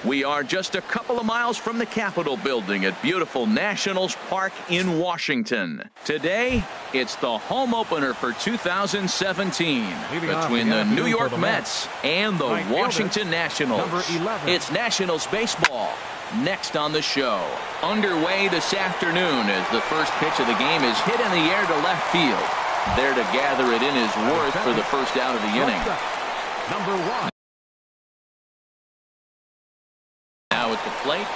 We are just a couple of miles from the Capitol building at beautiful Nationals Park in Washington. Today, it's the home opener for 2017 between the New York Mets and the Washington Nationals. It's Nationals baseball next on the show. Underway this afternoon as the first pitch of the game is hit in the air to left field. There to gather it in is Worth for the first out of the inning. Number 1. Now at the plate.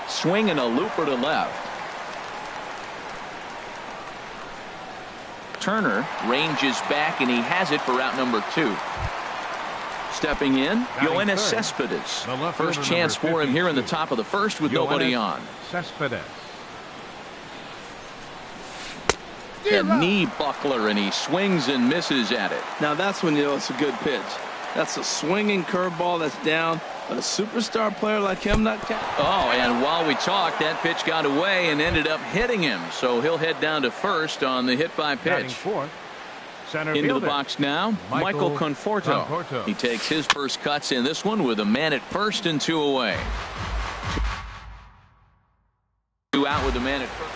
Swing and a looper to left. Turner ranges back and he has it for out number 2. Stepping in, Yoenis Cespedes. First chance for him here in the top of the first with nobody on. Cespedes. A knee buckler, and he swings and misses at it. Now that's when you know it's a good pitch. That's a swinging curveball that's down, but a superstar player like him not catch. Oh, and while we talked, that pitch got away and ended up hitting him. So he'll head down to first on the hit by pitch. Into the box now, Michael Conforto. He takes his first cuts in this one with a man at first and 2 away. 2 out with a man at first.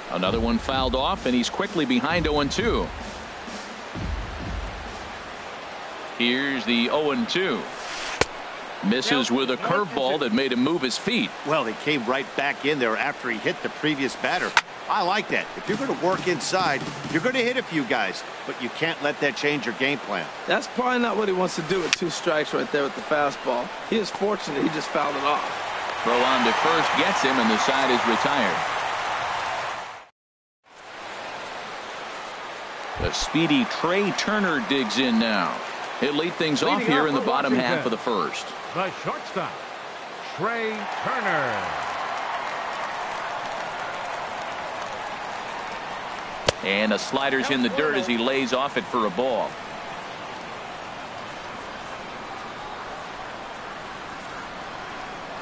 Another one fouled off, and he's quickly behind 0-2. Here's the 0-2. Misses with a curveball that made him move his feet. Well, he came right back in there after he hit the previous batter. I like that. If you're going to work inside, you're going to hit a few guys, but you can't let that change your game plan. That's probably not what he wants to do with 2 strikes right there with the fastball. He is fortunate he just fouled it off. Throw on to first gets him, and the side is retired. The speedy Trey Turner digs in now. He'll lead things off here in the bottom half of the first. The shortstop, Trey Turner. And a slider's in the dirt as he lays off it for a ball.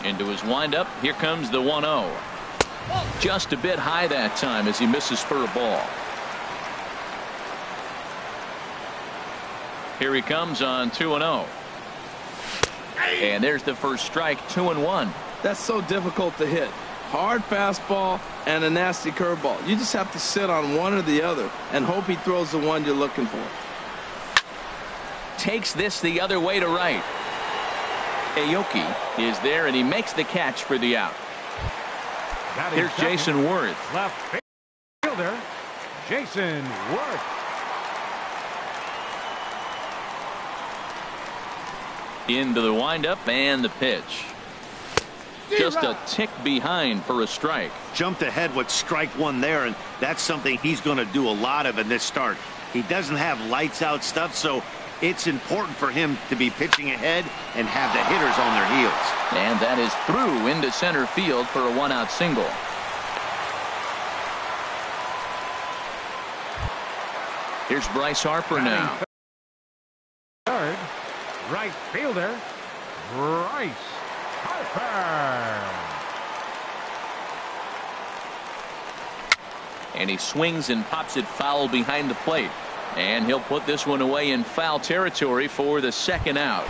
Into his windup. Here comes the 1-0. Just a bit high that time as he misses for a ball. Here he comes on 2-0. And there's the first strike, 2-1. That's so difficult to hit. Hard fastball and a nasty curveball. You just have to sit on one or the other and hope he throws the one you're looking for. Takes this the other way to right. Aoki is there, and he makes the catch for the out. Here's Jason Worth. Left fielder, Jason Worth. Into the windup and the pitch. Just a tick behind for a strike. Jumped ahead with strike 1 there, and that's something he's going to do a lot of in this start. He doesn't have lights out stuff, so it's important for him to be pitching ahead and have the hitters on their heels. And that is through into center field for a 1-out single. Here's Bryce Harper now. Third, right fielder, Bryce Harper. And he swings and pops it foul behind the plate. And he'll put this one away in foul territory for the second out.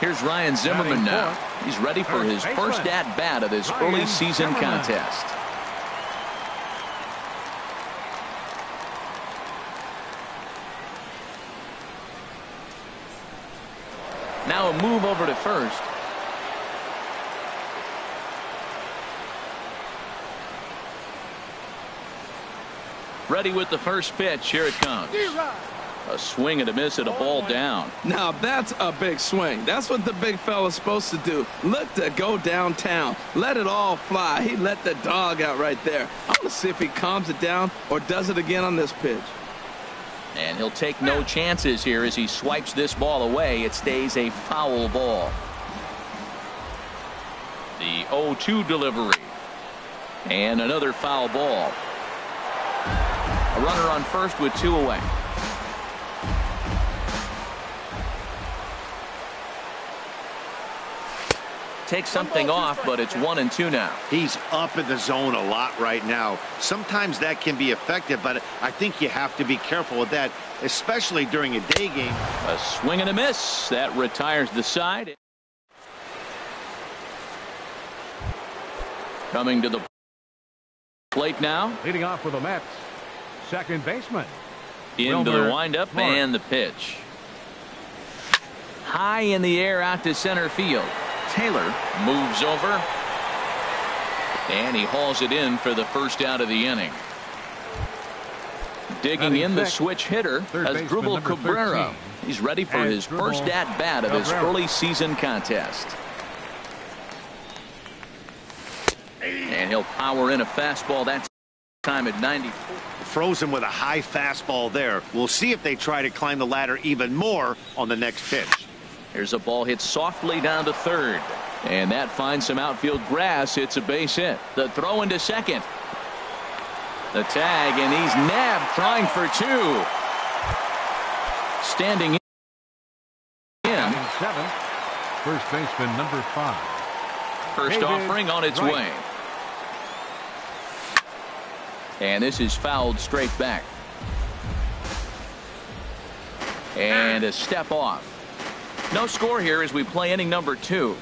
Here's Ryan Zimmerman now. He's ready for his first at-bat of this early season contest. Now a move over to first. Ready with the first pitch. Here it comes. A swing and a miss and a ball down. Now that's a big swing. That's what the big fella's supposed to do. Look to go downtown. Let it all fly. He let the dog out right there. I want to see if he calms it down or does it again on this pitch. And he'll take no chances here as he swipes this ball away. It stays a foul ball. The 0-2 delivery. And another foul ball. A runner on first with 2 away. take something off, but it's 1-2 now. He's up in the zone a lot right now. Sometimes that can be effective, but I think you have to be careful with that, especially during a day game. A swing and a miss. That retires the side. Coming to the plate now. Leading off for the Mets, second baseman. Into the windup and the pitch. High in the air out to center field. Taylor moves over. And he hauls it in for the first out of the inning. Digging in the switch hitter as Drupal Cabrera. He's ready for his first at-bat of this early season contest. And he'll power in a fastball that time at 94. Frozen with a high fastball there. We'll see if they try to climb the ladder even more on the next pitch. Here's a ball hit softly down to third. And that finds some outfield grass. It's a base hit. The throw into second. The tag, and he's nabbed trying for two. Standing in. Seventh, first baseman number 5. First offering on its way. And this is fouled straight back. And a step off. No score here as we play inning number 2.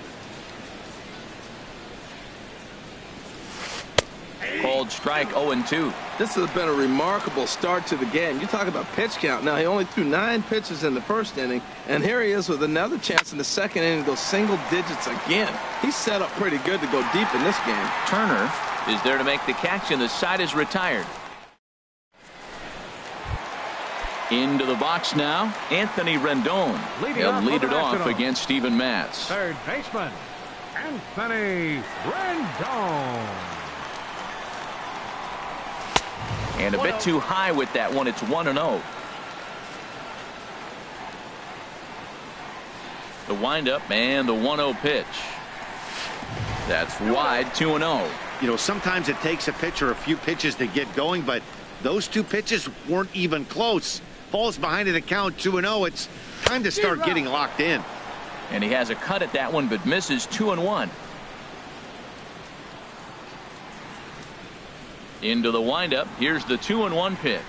Called strike 0-2. This has been a remarkable start to the game. You talk about pitch count. Now, he only threw 9 pitches in the first inning, and here he is with another chance in the second inning to go single digits again. He's set up pretty good to go deep in this game. Turner is there to make the catch, and the side is retired. Into the box now, Anthony Rendon. He'll lead it off against Steven Matz. Third baseman, Anthony Rendon. And a bit too high with that one. It's 1-0. The windup and the 1-0 pitch. That's wide, 2-0. You know, sometimes it takes a pitcher a few pitches to get going, but those 2 pitches weren't even close. Falls behind in the count, 2-0. It's time to start getting locked in. And he has a cut at that one, but misses 2-1. Into the windup. Here's the 2-1 pitch.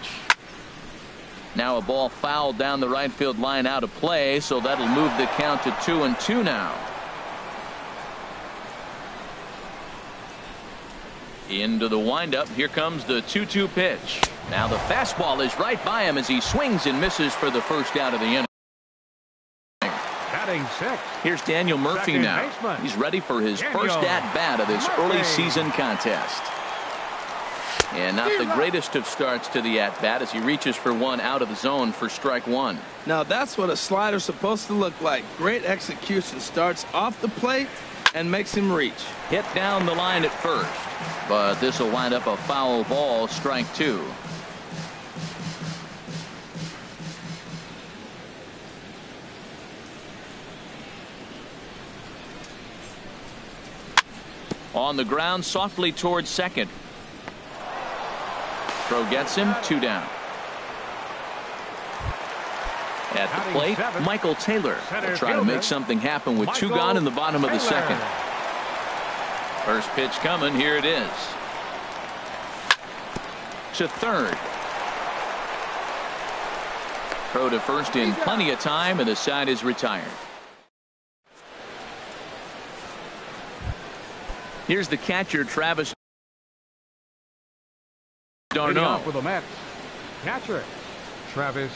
Now a ball fouled down the right field line out of play, so that'll move the count to 2-2 now. Into the windup. Here comes the 2-2 pitch. Now the fastball is right by him as he swings and misses for the first out of the inning. Batting 6. Here's Daniel Murphy now. He's ready for his first at-bat of this early season contest. And not the greatest of starts to the at-bat as he reaches for one out of the zone for strike 1. Now, that's what a slider's supposed to look like. Great execution. Starts off the plate and makes him reach. Hit down the line at first, but this will wind up a foul ball, strike 2. On the ground, softly towards second. Throw gets him, 2 down. At the plate, Michael Taylor will try to make something happen with 2 gone in the bottom of the second. First pitch coming, here it is. To third. Throw to first in plenty of time, and the side is retired. Here's the catcher, Travis d'Arnaud. For the Mets, catcher, Travis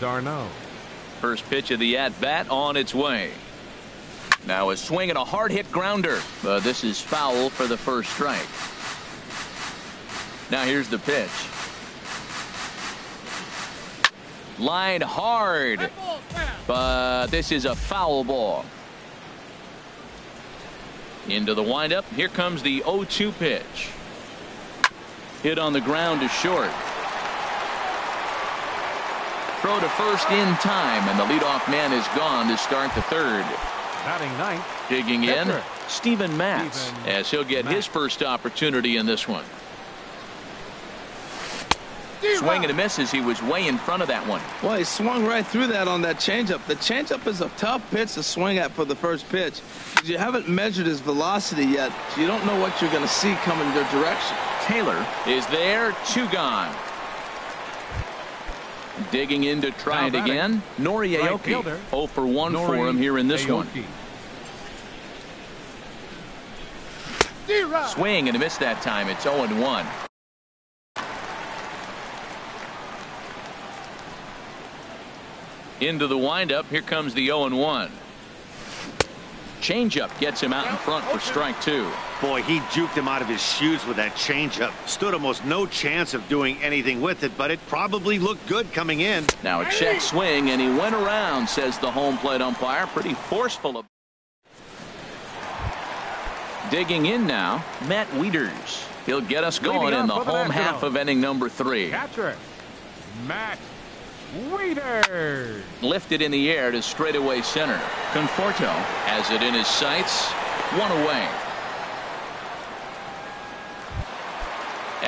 d'Arnaud. First pitch of the at-bat on its way. Now a swing and a hard hit grounder. This is foul for the first strike. Now here's the pitch. Line hard. But this is a foul ball. Into the windup. Here comes the 0-2 pitch. Hit on the ground to short. Throw to first in time, and the leadoff man is gone to start the third. Batting 9th. Digging in, Steven Matz, as he'll get his first opportunity in this one. Swing and a miss as he was way in front of that one. Well, he swung right through that on that changeup. The changeup is a tough pitch to swing at for the first pitch. You haven't measured his velocity yet, so you don't know what you're going to see coming your direction. Taylor is there, 2 gone. Digging in to try it again. Nori Aoki, 0 for 1 for him here in this one. Swing and a miss that time. It's 0-1. Into the windup. Here comes the 0-1. Changeup gets him out in front for strike 2. Boy, he juked him out of his shoes with that changeup. Stood almost no chance of doing anything with it, but it probably looked good coming in. Now a check swing, and he went around, says the home plate umpire. Pretty forceful. Digging in now, Matt Wieters. He'll get us going in the home half of inning number 3. Catcher, Matt Wieters. Lifted in the air to straightaway center. Conforto has it in his sights. 1 away.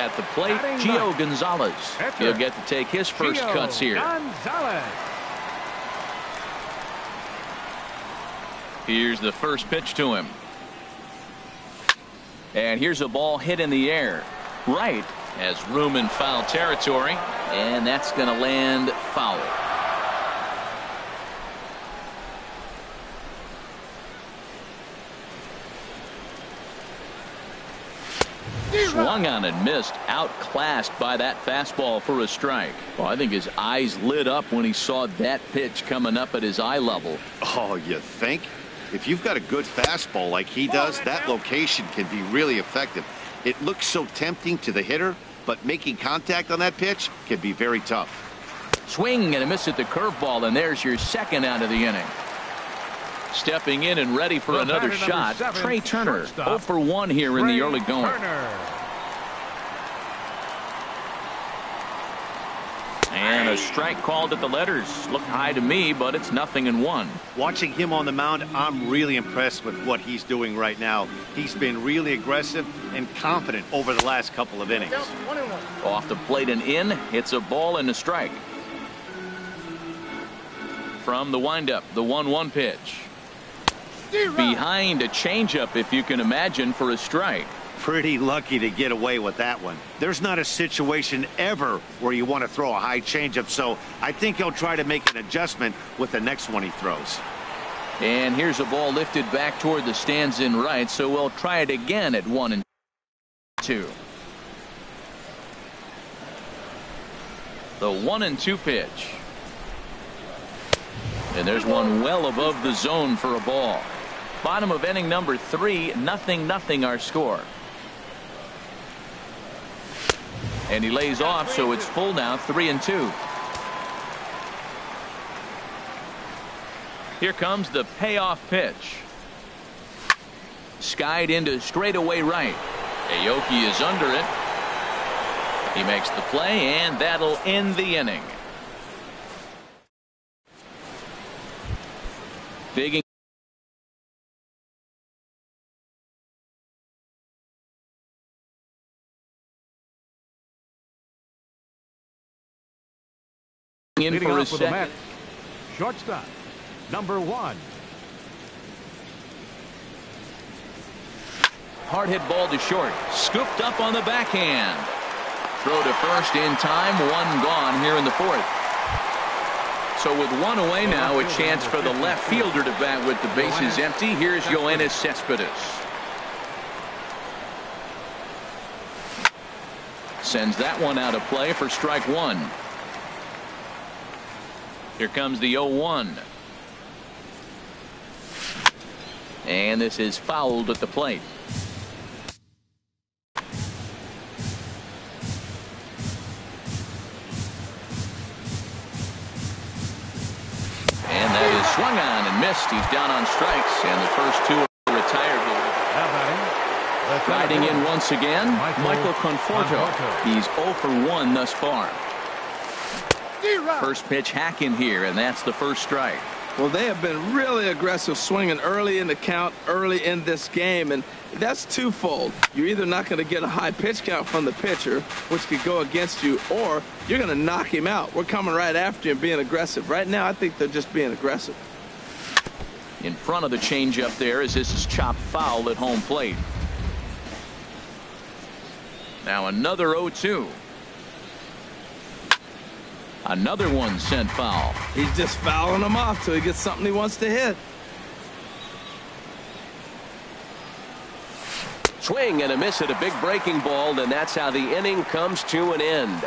At the plate, Gio Gonzalez. He'll get to take his first cuts here. Gonzalez. Here's the first pitch to him. And here's a ball hit in the air. Right has room in foul territory, and that's going to land foul. Swung on and missed, outclassed by that fastball for a strike. Well, I think his eyes lit up when he saw that pitch coming up at his eye level. Oh, you think? If you've got a good fastball like he does, that location can be really effective. It looks so tempting to the hitter, but making contact on that pitch can be very tough. Swing and a miss at the curveball, and there's your second out of the inning. Stepping in and ready for another shot, 7, Trey Turner. shortstop, 0 for 1 here in the early going. Turner. And a strike called at the letters. Looked high to me, but it's 0-1. Watching him on the mound, I'm really impressed with what he's doing right now. He's been really aggressive and confident over the last couple of innings. Off the plate and in, it's a ball and a strike. From the windup, the 1-1 pitch. Behind a changeup, if you can imagine, for a strike. Pretty lucky to get away with that one. There's not a situation ever where you want to throw a high changeup, so I think he'll try to make an adjustment with the next one he throws. And here's a ball lifted back toward the stands in right, so we'll try it again at 1-2. The 1-2 pitch. And there's one well above the zone for a ball. Bottom of inning number 3, 0-0 our score. And he lays off, so it's full now, 3-2. Here comes the payoff pitch. Skied into straightaway right. Aoki is under it. He makes the play, and that'll end the inning. Digging in Leading for off his with the second. Mets, shortstop, number 1. Hard hit ball to short. Scooped up on the backhand. Throw to first in time. 1 gone here in the 4th. So with 1 away now, a chance for the left fielder to bat with the bases empty. Here's Yoenis Cespedes. Sends that one out of play for strike 1. Here comes the 0-1. And this is fouled at the plate. And that is swung on and missed. He's down on strikes, and the first 2 are retired here. Riding in once again, Michael Conforto. He's 0 for 1 thus far. First pitch hack in here, and that's the first strike. Well, they have been really aggressive swinging early in the count, early in this game, and that's twofold. You're either not going to get a high pitch count from the pitcher, which could go against you, or you're going to knock him out. We're coming right after you and being aggressive. Right now, I think they're just being aggressive. In front of the changeup there as this is chopped foul at home plate. Now another 0-2. Another one sent foul. He's just fouling them off till he gets something he wants to hit. Swing and a miss at a big breaking ball, and that's how the inning comes to an end.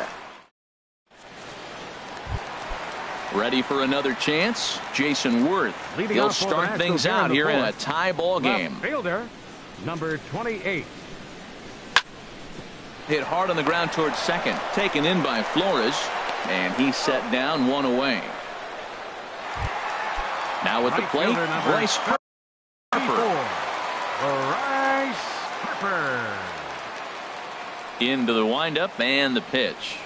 Ready for another chance? Jason Worth. He'll start things out here in a tie ball game. Fielder, number 28. Hit hard on the ground towards second. Taken in by Flores. And he's set down, one away. Now at the plate, Bryce Harper. Bryce Harper. Into the windup and the pitch.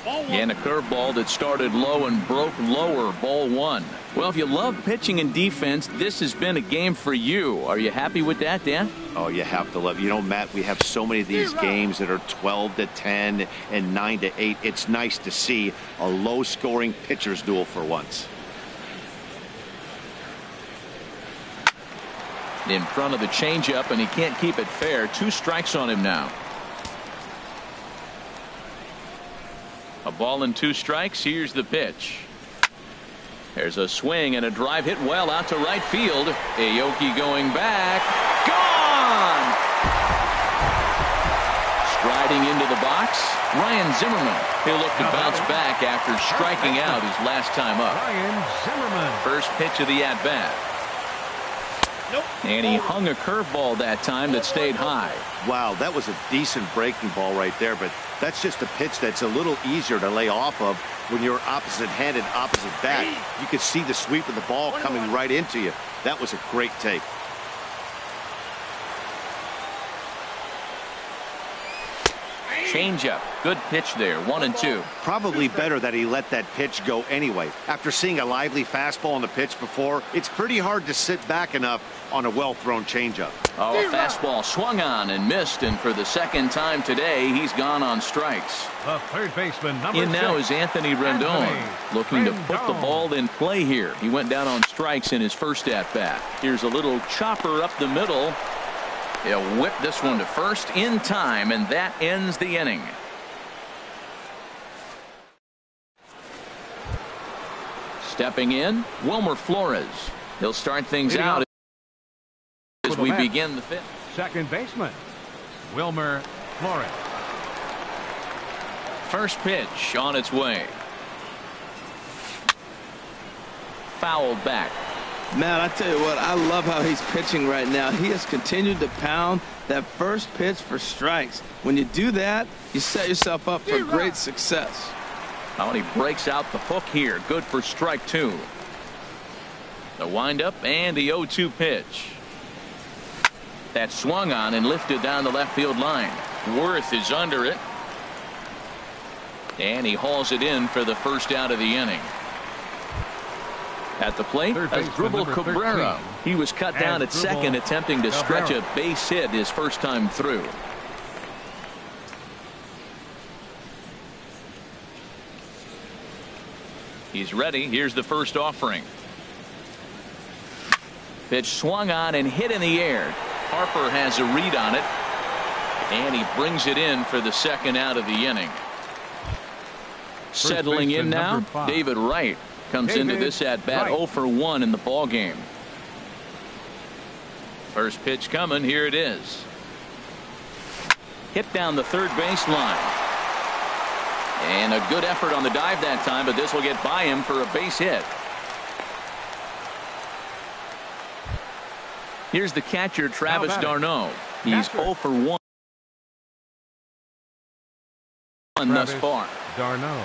And a curveball that started low and broke lower, ball one. Well, if you love pitching and defense, this has been a game for you. Are you happy with that, Dan? Oh, you have to love. You know, Matt, we have so many of these games that are 12-10 and 9-8. It's nice to see a low-scoring pitcher's duel for once. In front of the changeup, and he can't keep it fair. 2 strikes on him now. A ball and 2 strikes. Here's the pitch. There's a swing and a drive hit well out to right field. Aoki going back. Gone! Striding into the box, Ryan Zimmerman. He'll look to bounce back after striking out his last time up. Ryan Zimmerman. First pitch of the at-bat. And he hung a curveball that time that stayed high. Wow, that was a decent breaking ball right there, but that's just a pitch that's a little easier to lay off of when you're opposite-handed, opposite bat. You could see the sweep of the ball coming right into you. That was a great take. Changeup. Good pitch there. 1-2. Probably better that he let that pitch go anyway. After seeing a lively fastball on the pitch before, it's pretty hard to sit back enough on a well-thrown changeup. Oh, a fastball swung on and missed, and for the second time today, he's gone on strikes. The third baseman, number 6. In now is Anthony Rendon, looking to put the ball in play here. He went down on strikes in his first at-bat. Here's a little chopper up the middle. He'll whip this one to first in time, and that ends the inning. Stepping in, Wilmer Flores. He'll start things out as we begin the 5th. Second baseman, Wilmer Flores. First pitch on its way. Fouled back. Man, I tell you what, I love how he's pitching right now. He has continued to pound that first pitch for strikes. When you do that, you set yourself up for great success. Oh, and he breaks out the hook here. Good for strike 2. The windup and the 0-2 pitch. That swung on and lifted down the left field line. Worth is under it. And he hauls it in for the first out of the inning. At the plate, Asdrubal Cabrera. He was cut down at second, attempting to stretch a base hit his first time through. He's ready. Here's the first offering. Pitch swung on and hit in the air. Harper has a read on it. And he brings it in for the second out of the inning. Settling in now, David Wright. Comes into this at bat 0 for 1 in the ball game. First pitch coming. Here it is. Hit down the third base line. And a good effort on the dive that time, but this will get by him for a base hit. Here's the catcher, Travis d'Arnaud. He's 0 for 1 thus far. d'Arnaud.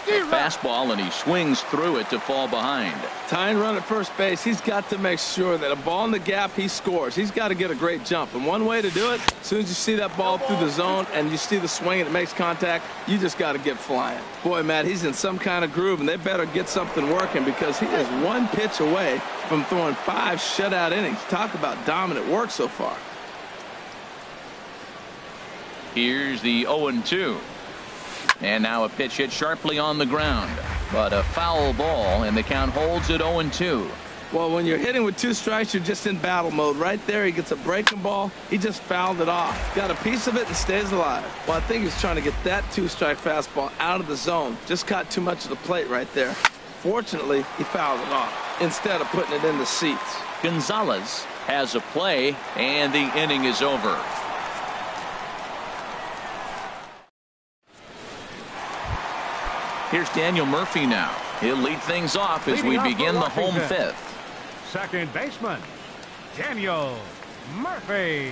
A fastball, and he swings through it to fall behind. Tying run at first base, he's got to make sure that a ball in the gap, he scores. He's got to get a great jump. And one way to do it, as soon as you see that ball through the zone and you see the swing and it makes contact, you just got to get flying. Boy, Matt, he's in some kind of groove, and they better get something working because he is one pitch away from throwing 5 shutout innings. Talk about dominant work so far. Here's the 0-2. And now a pitch hit sharply on the ground, but a foul ball, and the count holds at 0-2. Well, when you're hitting with 2 strikes, you're just in battle mode. Right there, he gets a breaking ball. He just fouled it off. Got a piece of it and stays alive. Well, I think he's trying to get that 2-strike fastball out of the zone. Just caught too much of the plate right there. Fortunately, he fouled it off instead of putting it in the seats. Gonzalez has a play, and the inning is over. Here's Daniel Murphy now. He'll lead things off as we begin the home 5th. Second baseman, Daniel Murphy.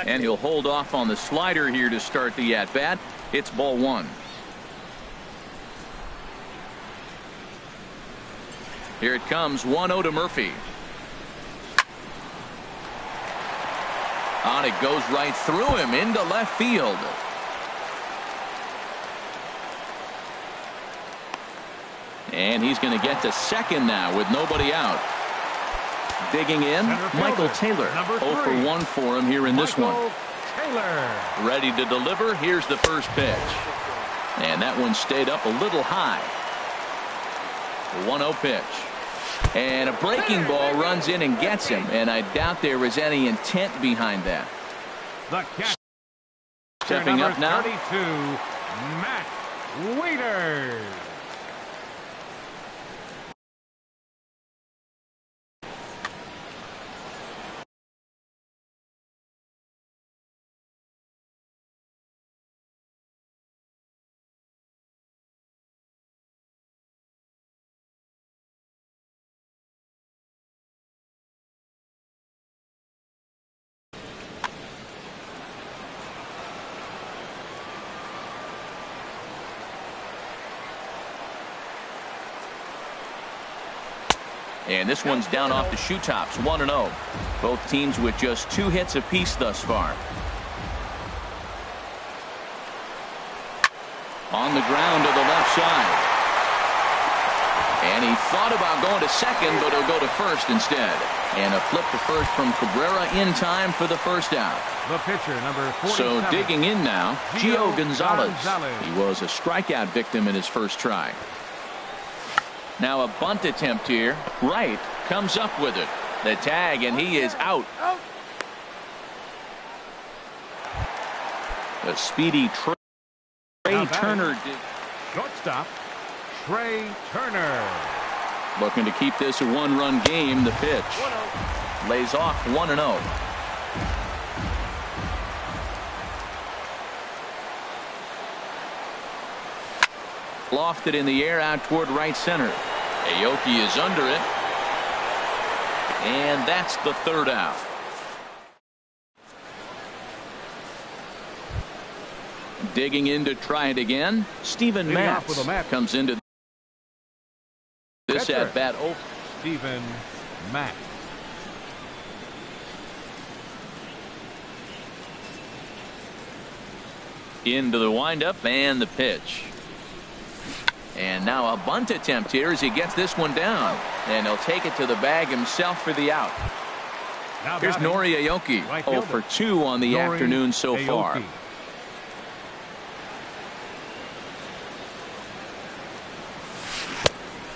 And he'll hold off on the slider here to start the at-bat. It's ball 1. Here it comes, 1-0 to Murphy. On it goes right through him into left field. And he's going to get to second now with nobody out. Digging in, Michael Taylor. 0 for 1 for him here in this one. Taylor. Ready to deliver. Here's the first pitch. And that one stayed up a little high. 1-0 pitch. And a breaking ball runs in and gets him. And I doubt there was any intent behind that. The catcher, stepping up now. 32, Matt Wieters. And this one's down off the shoe tops, 1-0. Both teams with just 2 hits apiece thus far. On the ground to the left side. And he thought about going to second, but he'll go to first instead. And a flip to first from Cabrera in time for the first out. The pitcher, number 47. So digging in now, Gio Gonzalez. Gonzalez. He was a strikeout victim in his first try. Now a bunt attempt here. Wright comes up with it. The tag, and he is out. A speedy Trey Turner. Shortstop, Trey Turner. Looking to keep this a 1-run game. The pitch. Lays off 1-0. Lofted in the air out toward right center. Aoki is under it. And that's the third out. Digging in to try it again. Steven Matz comes into this at bat. Oh, Steven Matz. Into the windup and the pitch. And now a bunt attempt here as he gets this one down. And he'll take it to the bag himself for the out. Here's Nori Aoki. Right 0 for 2 on the afternoon so far.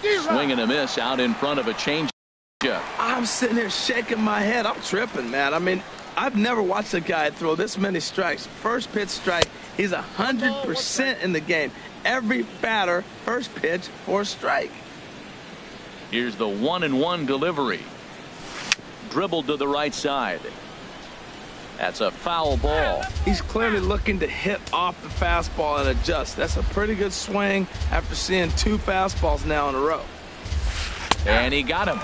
Swing and a miss out in front of a changeup. I'm sitting here shaking my head. I'm tripping, man. I mean, I've never watched a guy throw this many strikes. First pitch strike. He's 100% in the game. Every batter, first pitch for a strike. Here's the 1-1 delivery. Dribbled to the right side. That's a foul ball. He's clearly looking to hit off the fastball and adjust. That's a pretty good swing after seeing 2 fastballs now in a row. And he got him.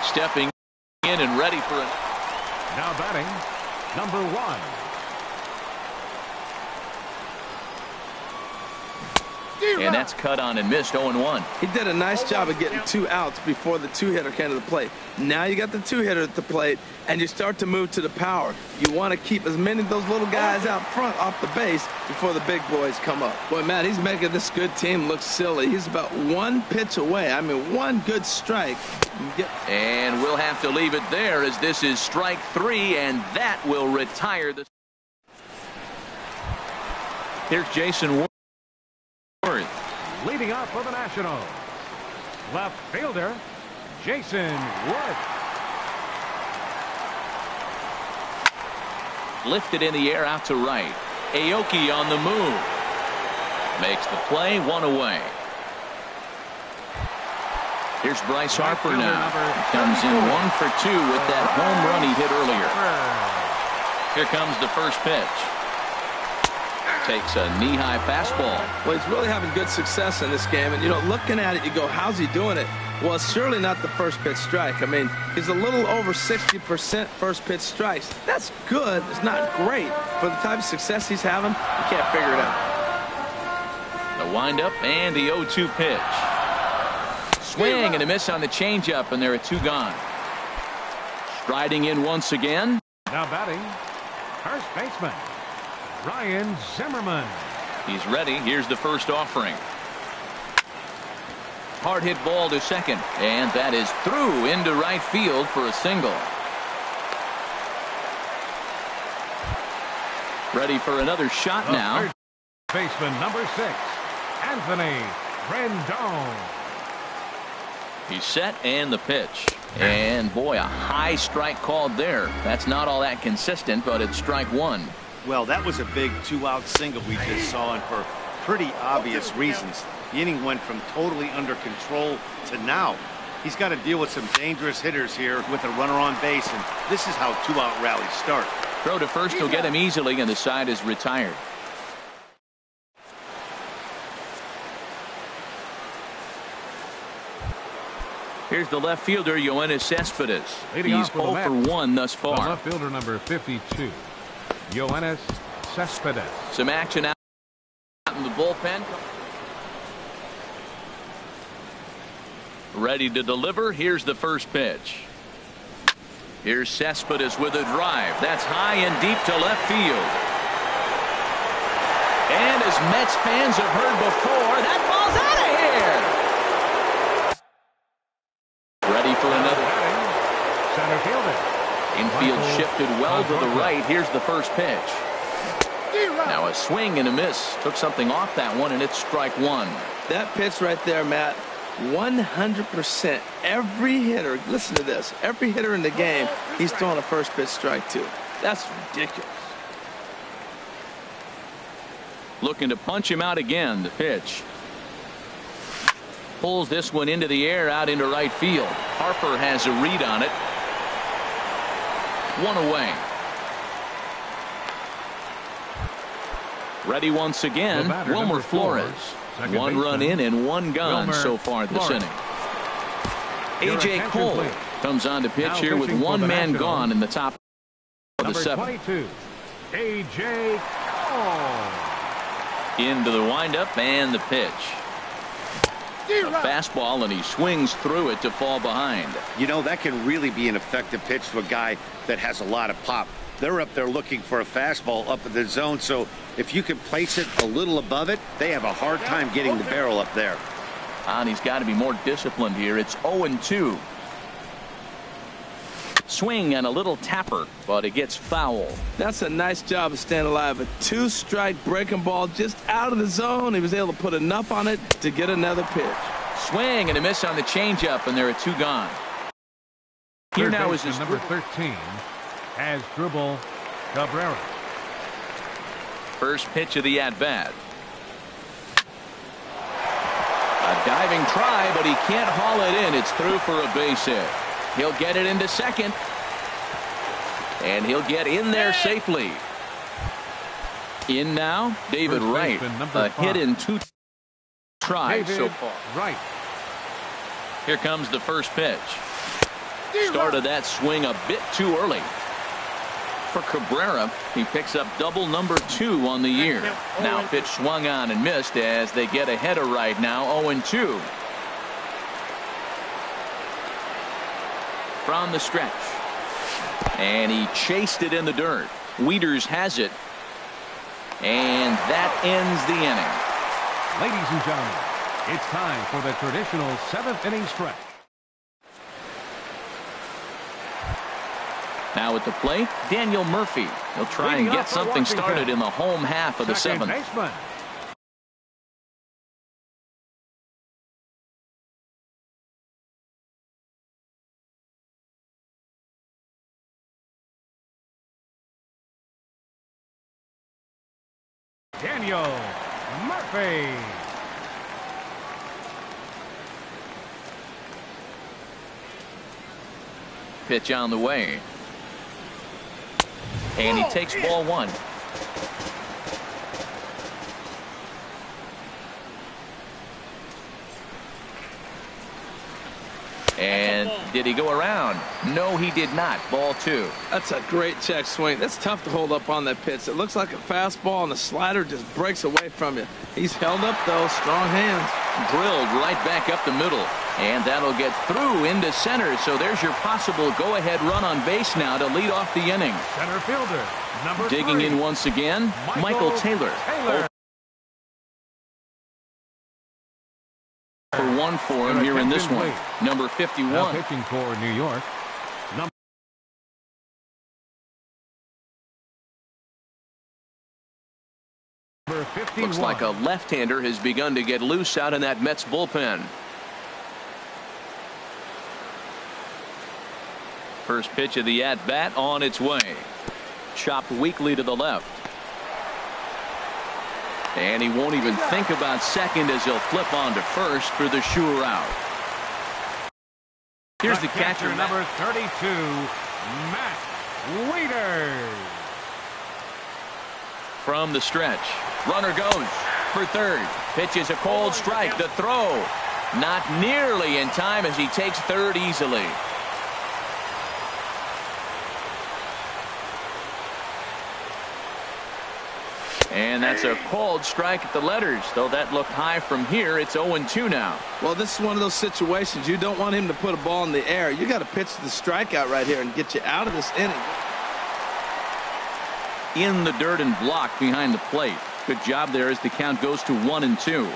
Stepping in and ready for it. Now batting, number 1. And that's cut on and missed. 0-1. He did a nice job of getting 2 outs before the 2-hitter came to the plate. Now you got the 2-hitter at the plate, and you start to move to the power. You want to keep as many of those little guys out front off the base before the big boys come up. Boy, Matt, he's making this good team look silly. He's about 1 pitch away. I mean, 1 good strike. And we'll have to leave it there as this is strike 3, and that will retire the. Here's Jason Worth. Leading off for the Nationals, left fielder Jason Wood. Lifted in the air out to right. Aoki on the move. Makes the play, 1 away. Here's Bryce Harper now. He comes in 1 for 2 with that home run he hit earlier. Here comes the first pitch. Takes a knee-high fastball. Well, he's really having good success in this game. And, you know, looking at it, you go, how's he doing it? Well, it's surely not the first pitch strike. I mean, he's a little over 60% first pitch strikes. That's good. It's not great. For the type of success he's having, you can't figure it out. The windup and the 0-2 pitch. Swing and a miss on the changeup, and there are 2 gone. Striding in once again. Now batting, first baseman Ryan Zimmerman. He's ready. Here's the first offering. Hard hit ball to second, and that is through into right field for a single. Ready for another shot now. Baseman number 6, Anthony Rendon. He's set, and the pitch. And boy, a high strike called there. That's not all that consistent, but it's strike 1. Well, that was a big 2-out single we just saw, and for pretty obvious reasons. The inning went from totally under control to now. He's got to deal with some dangerous hitters here with a runner on base, and this is how 2-out rallies start. Throw to first will get him easily, and the side is retired. Here's the left fielder, Yoenis Cespedes. He's 0 for 1 thus far. The left fielder number 52, Yoenis Cespedes. Some action out in the bullpen. Ready to deliver. Here's the first pitch. Here's Cespedes with a drive. That's high and deep to left field. And as Mets fans have heard before, that ball's out of here. Ready for another. Center fielder. Infield shifted well to the right. Here's the first pitch. Now a swing and a miss. Took something off that one, and it's strike 1. That pitch right there, Matt, 100%. Every hitter, listen to this, every hitter in the game, he's throwing a first pitch strike to. That's ridiculous. Looking to punch him out again. The pitch. Pulls this one into the air out into right field. Harper has a read on it. 1 away. Ready once again, Wilmer Flores. 1 run in and 1 gone so far this inning. A.J. Cole comes on to pitch here with 1 man gone in the top of the 7th. 22, A.J. Cole. Into the windup and the pitch. A fastball, and he swings through it to fall behind. You know, that can really be an effective pitch to a guy that has a lot of pop. They're up there looking for a fastball up in the zone, so if you can place it a little above it, they have a hard time getting the barrel up there. And he's got to be more disciplined here. It's 0-2. Swing and a little tapper, but it gets foul. That's a nice job of staying alive. A 2-strike breaking ball just out of the zone. He was able to put enough on it to get another pitch. Swing and a miss on the changeup, and there are 2 gone. Here now is his number 13, Asdrubal Cabrera. First pitch of the at-bat. A diving try, but he can't haul it in. It's through for a base hit. He'll get it into second. And he'll get in there safely. In now, David Wright. A hit in 2 tries so far. Right. Here comes the first pitch. Started that swing a bit too early. For Cabrera, he picks up double number 2 on the year. Now pitch swung on and missed as they get ahead of right now 0-2. From the stretch. And he chased it in the dirt. Wieters has it. And that ends the inning. Ladies and gentlemen, it's time for the traditional 7th inning stretch. Now at the plate, Daniel Murphy. He'll try and get something started in the home half of the 7th. Baseman. Daniel Murphy. Pitch on the way. And he takes ball 1. And did he go around? No, he did not. Ball 2. That's a great check swing. That's tough to hold up on that pitch. It looks like a fastball, and the slider just breaks away from you. He's held up, though. Strong hands. Drilled right back up the middle. And that'll get through into center. So there's your possible go-ahead run on base now to lead off the inning. Center fielder, number 3. Digging in once again, Michael Taylor. For 1 for him here in this one. Number 51. Now pitching for New York. Number 51. Looks like a left-hander has begun to get loose out in that Mets bullpen. First pitch of the at-bat on its way. Chopped weakly to the left. And he won't even think about second as he'll flip on to first for the sure out. Here's the catcher, number 32, Matt Wieters. From the stretch. Runner goes for third. Pitches a cold strike. The throw. Not nearly in time as he takes third easily. And that's a called strike at the letters, though that looked high from here. It's 0-2 now. Well, this is one of those situations you don't want him to put a ball in the air. You got to pitch the strikeout right here and get you out of this inning. In the dirt and blocked behind the plate. Good job there as the count goes to 1-2.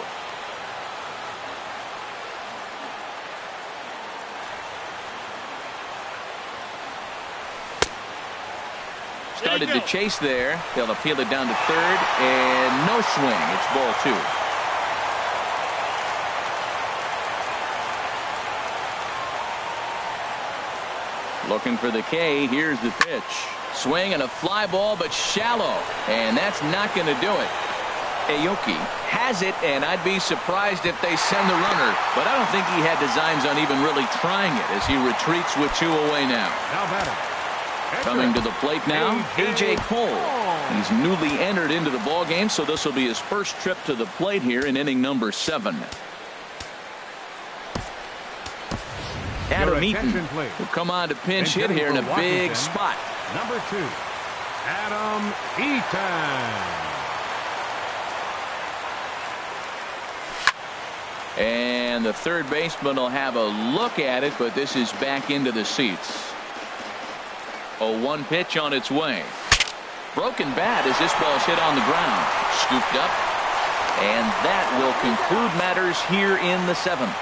Started to chase there. They'll appeal it down to third, and no swing. It's ball 2. Looking for the K. Here's the pitch. Swing and a fly ball, but shallow, and that's not going to do it. Aoki has it, and I'd be surprised if they send the runner, but I don't think he had designs on even really trying it as he retreats with 2 away now. Now batter. Coming to the plate now, A.J. Cole. He's newly entered into the ballgame, so this will be his first trip to the plate here in inning number 7. Adam Eaton will come on to pinch hit here in a big spot. Number 2, Adam Eaton. And the third baseman will have a look at it, but this is back into the seats. A 1 pitch on its way. Broken bat as this ball's hit on the ground. Scooped up. And that will conclude matters here in the 7th.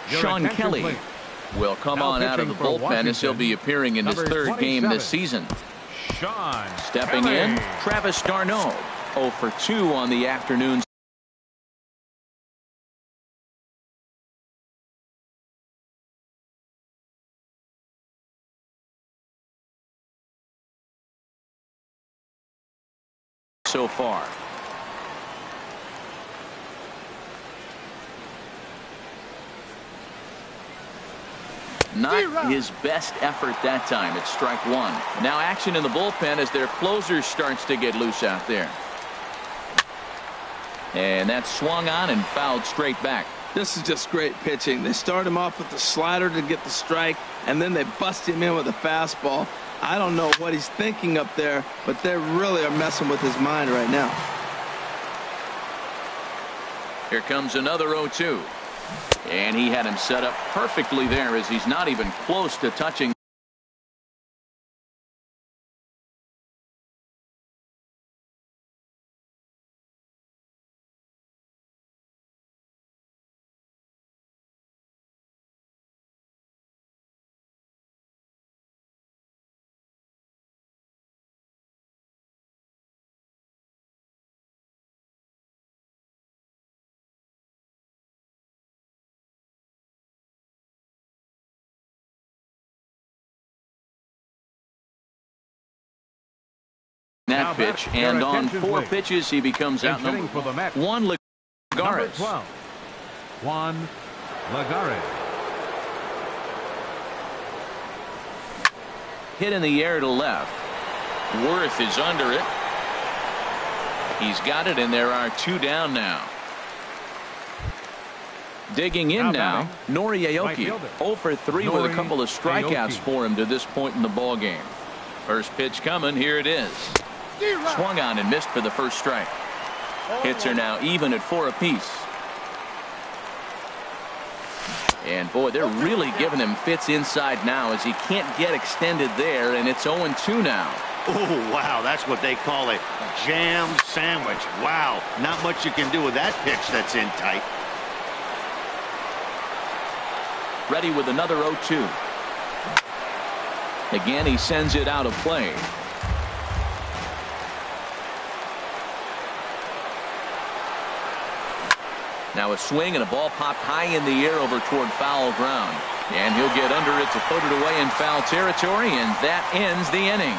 Sean Kelly will come on out of the bullpen as he'll be appearing in his third game this season. Stepping in, Travis d'Arnaud. 0 for 2 on the afternoon. So far. Not his best effort that time. It's strike 1. Now action in the bullpen as their closer starts to get loose out there. And that's swung on and fouled straight back. This is just great pitching. They start him off with the slider to get the strike, and then they bust him in with a fastball. I don't know what he's thinking up there, but they really are messing with his mind right now. Here comes another 0-2. And he had him set up perfectly there as he's not even close to touching. That pitch, and on 4 pitches he becomes out number 1. Number 12, Juan Lagares. Hit in the air to left. Worth is under it. He's got it, and there are 2 down now. Digging in now, Nori Aoki. 0 for 3 with a couple of strikeouts for him to this point in the ball game. First pitch coming. Here it is. Swung on and missed for the first strike. Hits are now even at 4 apiece. And boy, they're really giving him fits inside now as he can't get extended there, and it's 0-2 now. Oh, wow, that's what they call a jam sandwich. Wow, not much you can do with that pitch that's in tight. Ready with another 0-2. Again, he sends it out of play. Now a swing and a ball popped high in the air over toward foul ground. And he'll get under it to put it away in foul territory, and that ends the inning.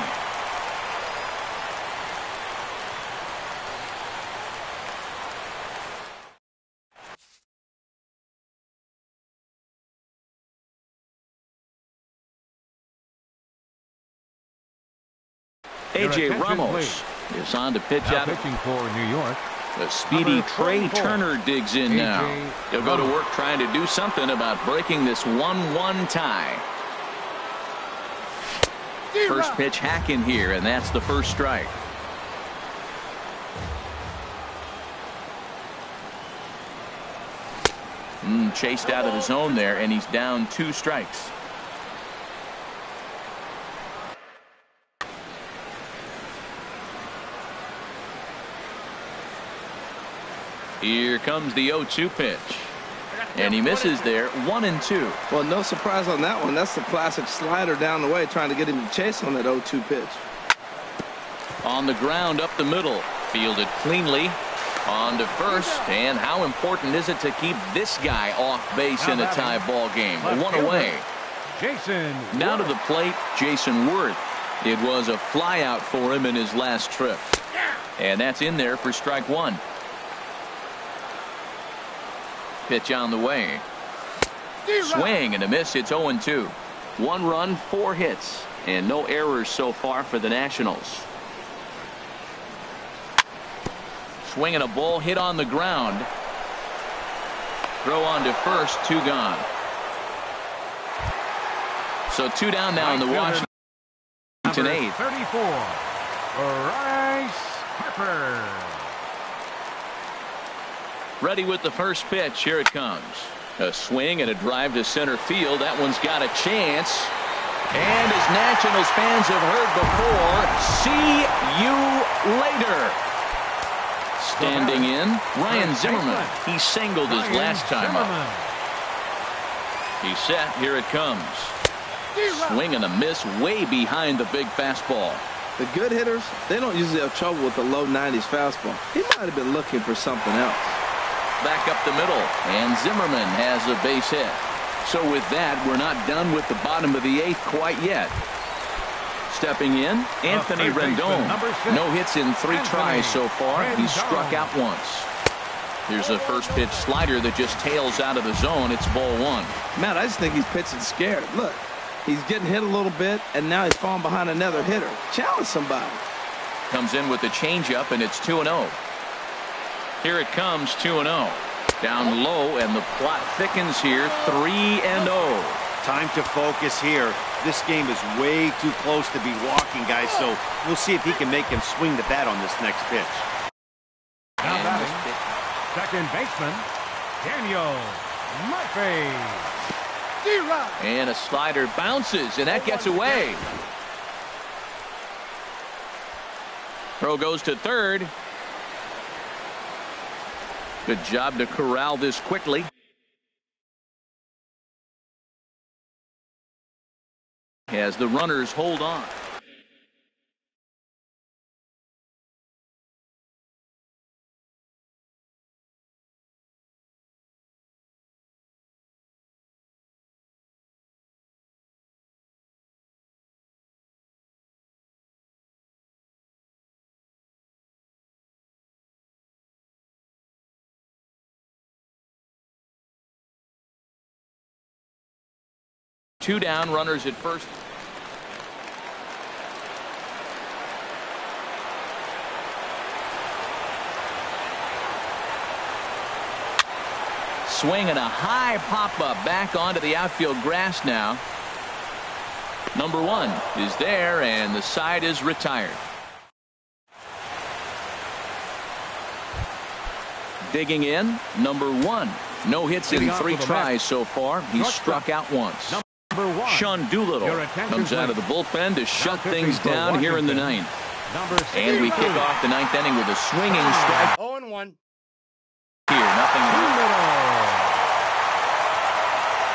A.J. Ramos is on to pitch out. Pitching for New York. The speedy Trey Turner digs in now. He'll go to work trying to do something about breaking this 1-1 tie. First pitch hacking here, and that's the first strike. Chased out of the zone there, and he's down 2 strikes. Here comes the 0-2 pitch. And he misses there, 1-2. Well, no surprise on that one. That's the classic slider down the way, trying to get him to chase on that 0-2 pitch. On the ground up the middle. Fielded cleanly. On to first. And how important is it to keep this guy off base in a tie ball game? 1 away. Now to the plate, Jason Worth. It was a flyout for him in his last trip. And that's in there for strike 1. Pitch on the way. Swing and a miss. It's 0-2. 1 run, 4 hits, and no errors so far for the Nationals. Swinging a ball hit on the ground. Throw on to first. 2 gone. So 2 down now in the Washington 8th. 34. Bryce Harper. Ready with the first pitch. Here it comes. A swing and a drive to center field. That one's got a chance. And as Nationals fans have heard before, see you later. Standing in, Ryan Zimmerman. He singled his last time up. He's set. Here it comes. Swing and a miss way behind the big fastball. The good hitters, they don't usually have trouble with the low 90s fastball. He might have been looking for something else. Back up the middle, and Zimmerman has a base hit. So with that, we're not done with the bottom of the 8th quite yet. Stepping in, Anthony Rendon. No hits in 3 tries so far. He's struck out once. Here's a first pitch slider that just tails out of the zone. It's ball 1. Matt, I just think he's pitching scared. Look, he's getting hit a little bit, and now he's falling behind another hitter. Challenge somebody. Comes in with the changeup, and it's 2-0. Here it comes, 2-0. Down low, and the plot thickens here, 3-0. Time to focus here. This game is way too close to be walking, guys, so we'll see if he can make him swing the bat on this next pitch. Now batting, second baseman, Daniel Murphy. And a slider bounces, and that gets away. Throw goes to third. Good job to corral this quickly. As the runners hold on. Two down, runners at first. Swing and a high pop-up back onto the outfield grass now. Number one is there, and the side is retired. Digging in, number one. No hits in 3 tries so far. He's struck out once. Sean Doolittle comes out of the bullpen to shut things down here in the 9th. And we kick off the 9th inning with a swinging strike. 0-1. Here, nothing.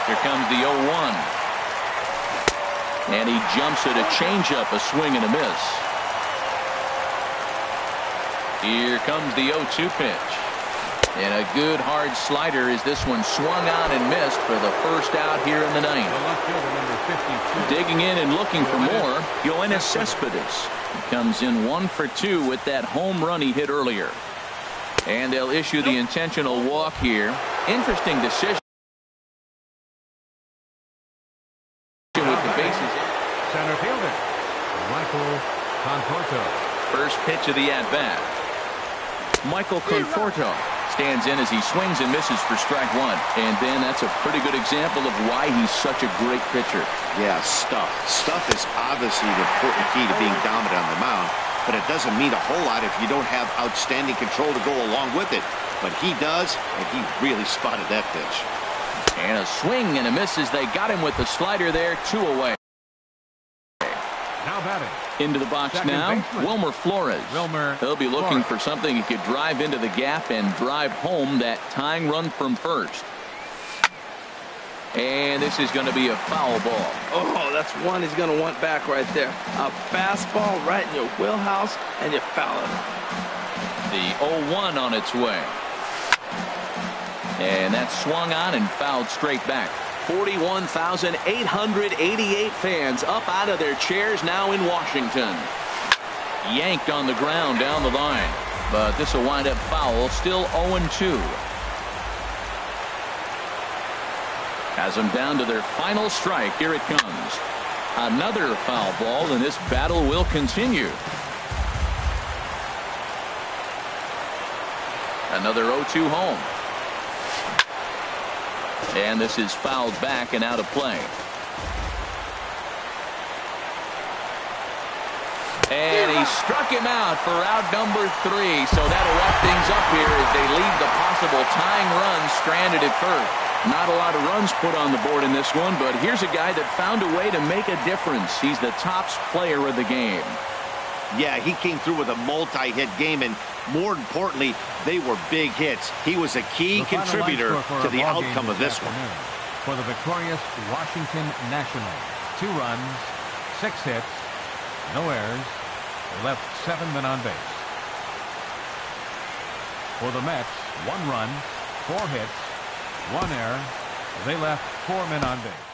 Here comes the 0-1. And he jumps at a changeup, a swing and a miss. Here comes the 0-2 pitch. And a good hard slider as this one swung on and missed for the first out here in the 9th. Digging in and looking for more, Yoenis Cespedes. He comes in 1 for 2 with that home run he hit earlier. And they'll issue the intentional walk here. Interesting decision with the bases. Center fielder, Michael Conforto. First pitch of the at-bat. Michael Conforto stands in as he swings and misses for strike one. And then that's a pretty good example of why he's such a great pitcher. Yeah, stuff. Stuff is obviously the important key to being dominant on the mound, but it doesn't mean a whole lot if you don't have outstanding control to go along with it. But he does, and he really spotted that pitch. And a swing and a miss as they got him with the slider there, 2 away. Now batting. Into the box now, Wilmer Flores. He'll be looking for something he could drive into the gap and drive home that tying run from first. And this is going to be a foul ball. Oh, that's one he's going to want back right there. A fastball right in your wheelhouse, and you foul it. The 0-1 on its way. And that swung on and fouled straight back. 41,888 fans up out of their chairs now in Washington. Yanked on the ground down the line. But this will wind up foul. Still 0-2. Has them down to their final strike. Here it comes. Another foul ball, and this battle will continue. Another 0-2 home. And this is fouled back and out of play. And he struck him out for out number 3. So that'll wrap things up here as they leave the possible tying run stranded at first. Not a lot of runs put on the board in this one, but here's a guy that found a way to make a difference. He's the tops player of the game. Yeah, he came through with a multi-hit game, and more importantly, they were big hits. He was a key contributor to the outcome of this one. For the victorious Washington Nationals, 2 runs, 6 hits, no errors. They left 7 men on base. For the Mets, 1 run, 4 hits, 1 error. They left 4 men on base.